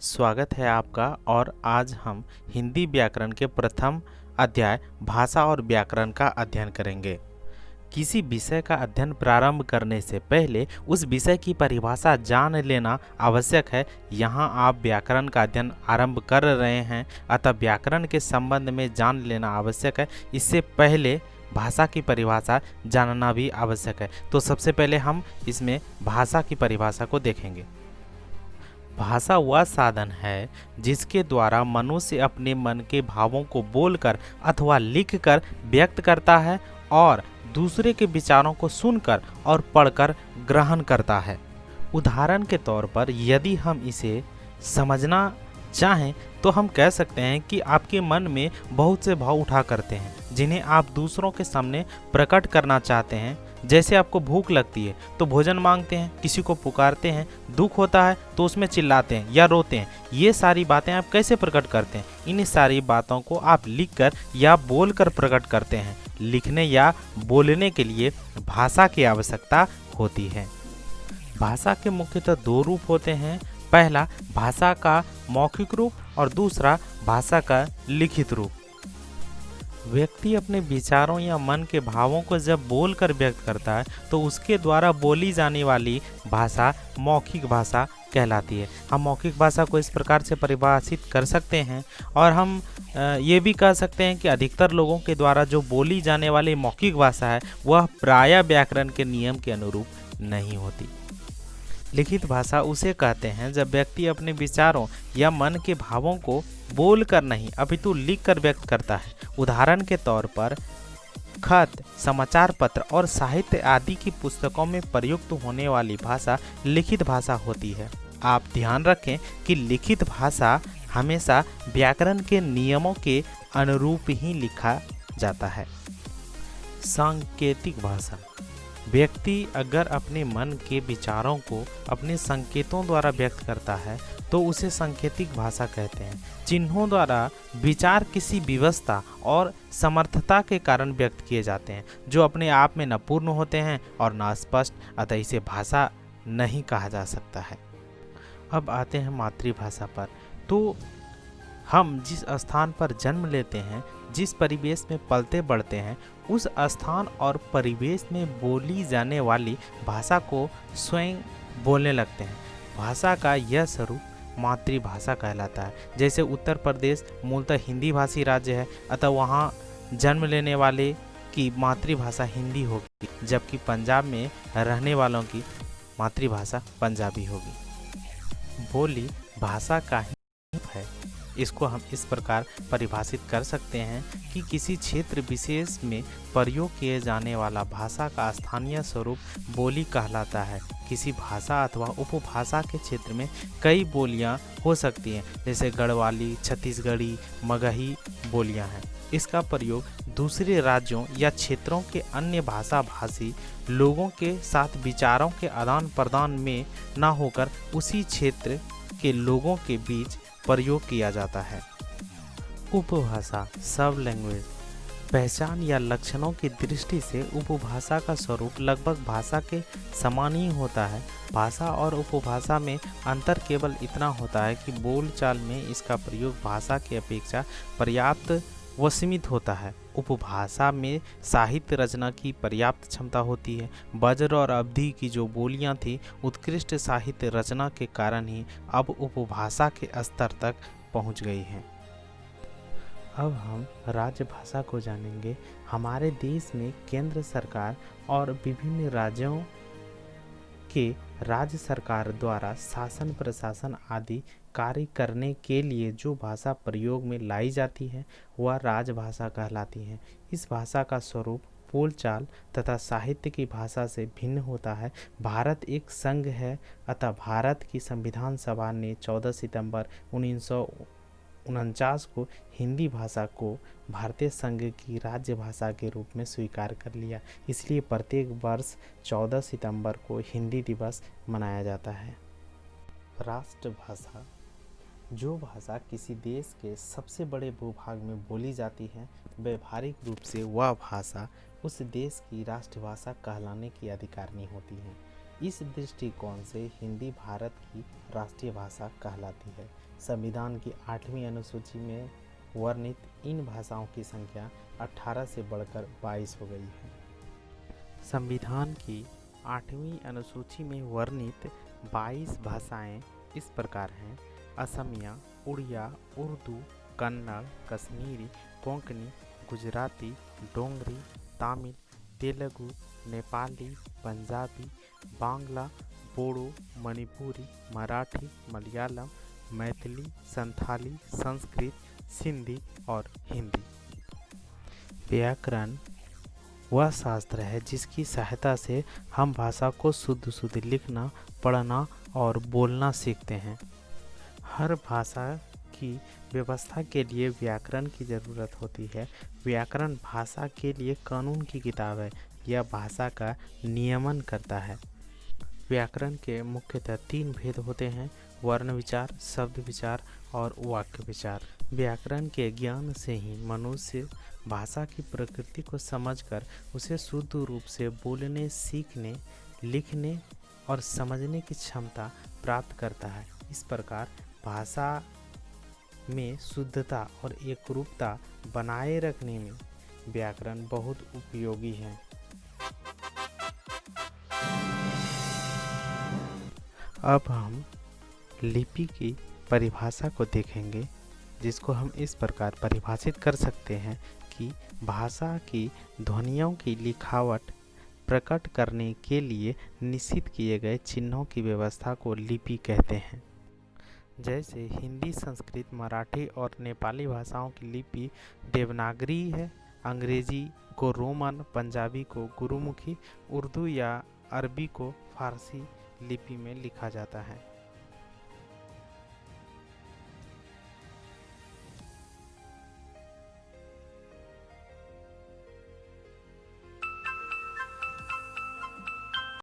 स्वागत है आपका। और आज हम हिंदी व्याकरण के प्रथम अध्याय भाषा और व्याकरण का अध्ययन करेंगे। किसी विषय का अध्ययन प्रारंभ करने से पहले उस विषय की परिभाषा जान लेना आवश्यक है। यहाँ आप व्याकरण का अध्ययन आरंभ कर रहे हैं, अतः व्याकरण के संबंध में जान लेना आवश्यक है। इससे पहले भाषा की परिभाषा जानना भी आवश्यक है। तो सबसे पहले हम इसमें भाषा की परिभाषा को देखेंगे। भाषा वह साधन है जिसके द्वारा मनुष्य अपने मन के भावों को बोलकर अथवा लिखकर व्यक्त करता है और दूसरे के विचारों को सुनकर और पढ़कर ग्रहण करता है। उदाहरण के तौर पर यदि हम इसे समझना चाहें तो हम कह सकते हैं कि आपके मन में बहुत से भाव उठा करते हैं जिन्हें आप दूसरों के सामने प्रकट करना चाहते हैं। जैसे आपको भूख लगती है तो भोजन मांगते हैं, किसी को पुकारते हैं, दुख होता है तो उसमें चिल्लाते हैं या रोते हैं। ये सारी बातें आप कैसे प्रकट करते हैं? इन सारी बातों को आप लिखकर या बोलकर प्रकट करते हैं। लिखने या बोलने के लिए भाषा की आवश्यकता होती है। भाषा के मुख्यतः दो रूप होते हैं। पहला भाषा का मौखिक रूप और दूसरा भाषा का लिखित रूप। व्यक्ति अपने विचारों या मन के भावों को जब बोलकर व्यक्त करता है तो उसके द्वारा बोली जाने वाली भाषा मौखिक भाषा कहलाती है। हम मौखिक भाषा को इस प्रकार से परिभाषित कर सकते हैं और हम ये भी कह सकते हैं कि अधिकतर लोगों के द्वारा जो बोली जाने वाली मौखिक भाषा है वह प्रायः व्याकरण के नियम के अनुरूप नहीं होती। लिखित भाषा उसे कहते हैं जब व्यक्ति अपने विचारों या मन के भावों को बोलकर नहीं अपितु लिखकर व्यक्त करता है। उदाहरण के तौर पर खत, समाचार पत्र और साहित्य आदि की पुस्तकों में प्रयुक्त होने वाली भाषा लिखित भाषा होती है। आप ध्यान रखें कि लिखित भाषा हमेशा व्याकरण के नियमों के अनुरूप ही लिखा जाता है। सांकेतिक भाषा। व्यक्ति अगर अपने मन के विचारों को अपने संकेतों द्वारा व्यक्त करता है तो उसे सांकेतिक भाषा कहते हैं। चिन्हों द्वारा विचार किसी व्यवस्था और समर्थता के कारण व्यक्त किए जाते हैं जो अपने आप में न पूर्ण होते हैं और न स्पष्ट, अतः इसे भाषा नहीं कहा जा सकता है। अब आते हैं मातृभाषा पर। तो हम जिस स्थान पर जन्म लेते हैं, जिस परिवेश में पलते बढ़ते हैं, उस स्थान और परिवेश में बोली जाने वाली भाषा को स्वयं बोलने लगते हैं। भाषा का यह स्वरूप मातृभाषा कहलाता है। जैसे उत्तर प्रदेश मूलतः हिंदी भाषी राज्य है, अतः वहाँ जन्म लेने वाले की मातृभाषा हिंदी होगी, जबकि पंजाब में रहने वालों की मातृभाषा पंजाबी होगी। बोली भाषा का ही है। इसको हम इस प्रकार परिभाषित कर सकते हैं कि किसी क्षेत्र विशेष में प्रयोग किए जाने वाला भाषा का स्थानीय स्वरूप बोली कहलाता है। किसी भाषा अथवा उपभाषा के क्षेत्र में कई बोलियां हो सकती हैं, जैसे गढ़वाली, छत्तीसगढ़ी, मगही बोलियां हैं। इसका प्रयोग दूसरे राज्यों या क्षेत्रों के अन्य भाषा भाषी लोगों के साथ विचारों के आदान प्रदान में न होकर उसी क्षेत्र के लोगों के बीच प्रयोग किया जाता है। उपभाषा सब लैंग्वेज। पहचान या लक्षणों की दृष्टि से उपभाषा का स्वरूप लगभग भाषा के समान ही होता है। भाषा और उपभाषा में अंतर केवल इतना होता है कि बोलचाल में इसका प्रयोग भाषा की अपेक्षा पर्याप्त व सीमित होता है। उपभाषा में साहित्य रचना की पर्याप्त क्षमता होती है। वज्र और अवधि की जो बोलियां थी, उत्कृष्ट साहित्य रचना के कारण ही अब उपभाषा के स्तर तक पहुंच गई हैं। अब हम राजभाषा को जानेंगे। हमारे देश में केंद्र सरकार और विभिन्न राज्यों के राज्य सरकार द्वारा शासन, प्रशासन आदि कार्य करने के लिए जो भाषा प्रयोग में लाई जाती है वह राजभाषा कहलाती है। इस भाषा का स्वरूप बोलचाल तथा साहित्य की भाषा से भिन्न होता है। भारत एक संघ है, अतः भारत की संविधान सभा ने 14 सितंबर 1949 को हिंदी भाषा को भारतीय संघ की राज्य भाषा के रूप में स्वीकार कर लिया। इसलिए प्रत्येक वर्ष 14 सितंबर को हिंदी दिवस मनाया जाता है। राष्ट्रभाषा। जो भाषा किसी देश के सबसे बड़े भूभाग में बोली जाती है, व्यावहारिक रूप से वह भाषा उस देश की राष्ट्रभाषा कहलाने की अधिकारिणी होती है। इस दृष्टिकोण से हिंदी भारत की राष्ट्रीय भाषा कहलाती है। संविधान की 8वीं अनुसूची में वर्णित इन भाषाओं की संख्या 18 से बढ़कर 22 हो गई है। संविधान की 8वीं अनुसूची में वर्णित 22 भाषाएं इस प्रकार हैं: असमिया, उड़िया, उर्दू, कन्नड़, कश्मीरी, कोंकणी, गुजराती, डोंगरी, तमिल, तेलुगु, नेपाली, पंजाबी, बांग्ला, बोडो, मणिपुरी, मराठी, मलयालम, मैथिली, संथाली, संस्कृत, सिंधी और हिंदी। व्याकरण वह शास्त्र है जिसकी सहायता से हम भाषा को शुद्ध शुद्ध लिखना, पढ़ना और बोलना सीखते हैं। हर भाषा की व्यवस्था के लिए व्याकरण की ज़रूरत होती है। व्याकरण भाषा के लिए कानून की किताब है। यह भाषा का नियमन करता है। व्याकरण के मुख्यतः 3 भेद होते हैं: वर्ण विचार, शब्द विचार और वाक्य विचार। व्याकरण के ज्ञान से ही मनुष्य भाषा की प्रकृति को समझकर उसे शुद्ध रूप से बोलने, सीखने, लिखने और समझने की क्षमता प्राप्त करता है। इस प्रकार भाषा में शुद्धता और एकरूपता बनाए रखने में व्याकरण बहुत उपयोगी है। अब हम लिपि की परिभाषा को देखेंगे, जिसको हम इस प्रकार परिभाषित कर सकते हैं कि भाषा की ध्वनियों की लिखावट प्रकट करने के लिए निश्चित किए गए चिन्हों की व्यवस्था को लिपि कहते हैं। जैसे हिंदी, संस्कृत, मराठी और नेपाली भाषाओं की लिपि देवनागरी है। अंग्रेजी को रोमन, पंजाबी को गुरुमुखी, उर्दू या अरबी को फारसी लिपि में लिखा जाता है।